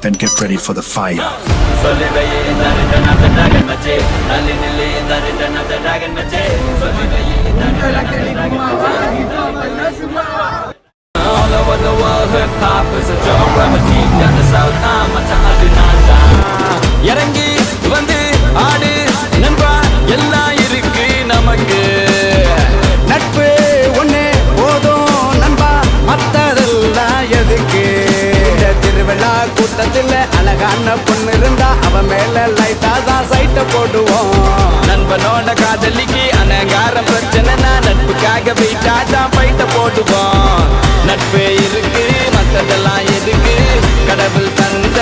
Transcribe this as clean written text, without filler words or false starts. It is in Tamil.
then get ready for the fire. All over the world, hip hop is a joke. I'm a deep down the south, I'm a இறங்கி வந்து ஆடு நண்பா எல்லாம் இருக்கு நமக்கு. நட்பு ஒண்ணே போதும் நண்பா, மத்ததெல்லாம் எதுக்கு? இந்த திருவிழா கூட்டத்தில் அழகான பொண்ணு இருந்தா அவன் மேல லைட்டா தான் சைட்ட போடுவோம். நண்பனோட காதலிக்கு அனகாரம் பிரச்சனைனா நட்புக்காக வெயிட்டா தான் பைட்ட போடுவோம். நட்பு இருக்கு மத்ததெல்லாம் எதுக்கு? கடவுள் தந்த